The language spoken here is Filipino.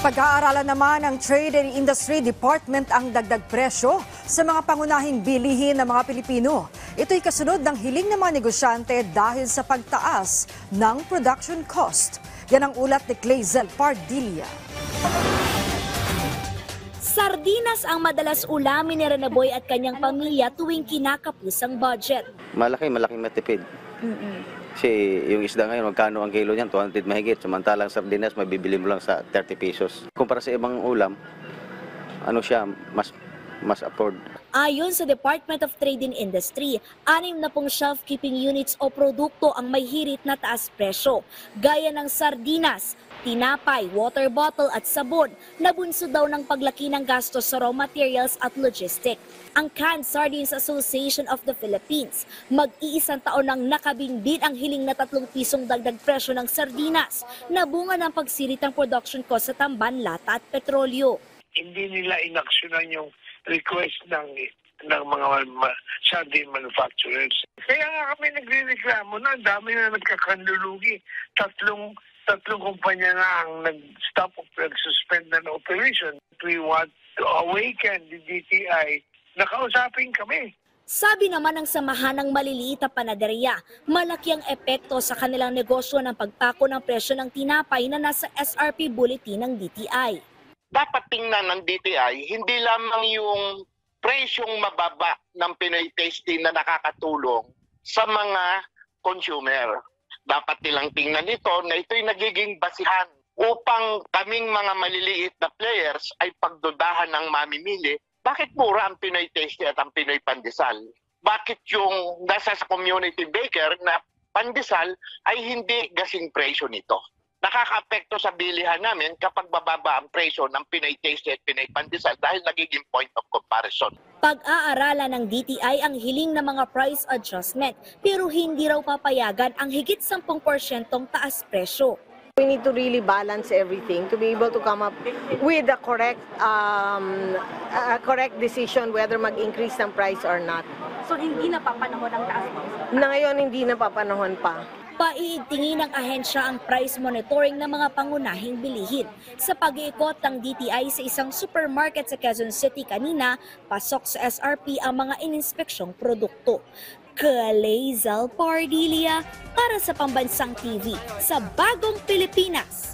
Pag-aaralan naman ng Trade and Industry Department ang dagdag presyo sa mga pangunahing bilihin ng mga Pilipino. Ito'y kasunod ng hiling ng mga negosyante dahil sa pagtaas ng production cost. Yan ang ulat ni Clazel Pardilla. Sardinas ang madalas ulamin ni Renaboy at kanyang pamilya tuwing kinakapos ang budget. Malaking matipid. Kasi yung isda ngayon, magkano ang kilo niyan? 200 mahigit. Samantalang sardinas, mabibili mo lang sa 30 pesos. Kumpara sa ibang ulam, ano siya, mas afford. Ayon sa Department of Trade and Industry, 6 na pong shelf-keeping units o produkto ang may hirit na taas presyo, gaya ng sardinas, tinapay, water bottle at sabon na bunso daw ng paglaki ng gastos sa raw materials at logistic. Ang Canned Sardines Association of the Philippines, mag-iisang taon nang nakabinbin ang hiling na 3 pisong dagdag presyo ng sardinas na bunga ng pagsirit ng production cost sa tamban, lata at petrolyo. Hindi nila inaksyonan yung request ng mga sardine manufacturers. Kaya nga kami nagre-reklamo na ang dami na nagkakanlulugi. Tatlong kumpanya na ang nag-stop of nag-suspend ng operation. We want to awaken the DTI. Nakausapin kami. Sabi naman ng samahan ng maliliit na panaderya, malaki ang epekto sa kanilang negosyo ng pagpako ng presyo ng tinapay na nasa SRP bulletin ng DTI. Dapat tingnan ng DTI, hindi lamang yung presyong mababa ng Pinoy Tasty na nakakatulong sa mga consumer. Dapat nilang tingnan ito na ito'y nagiging basihan upang kaming mga maliliit na players ay pagdudahan ng mamimili. Bakit mura ang Pinoy Tasty at ang Pinoy Pandesal? Bakit yung nasa sa community baker na pandesal ay hindi gasing presyo nito? Nakaka-apekto sa bilihan namin kapag bababa ang presyo ng Pinoy Tasty at Pinoy Pandesal dahil nagiging point of comparison. Pag-aaralan ng DTI ang hiling ng mga price adjustment pero hindi raw papayagan ang higit 10% taas presyo. We need to really balance everything to be able to come up with the correct decision whether mag-increase ng price or not. So hindi na papanahon ang taas presyo? Na ngayon hindi na papanahon pa. Paiigtingin ng ahensya ang price monitoring ng mga pangunahing bilihin. Sa pag-iikot ng DTI sa isang supermarket sa Quezon City kanina, pasok sa SRP ang mga ininspeksyong produkto. Clazel Pardilla para sa Pambansang TV sa Bagong Pilipinas.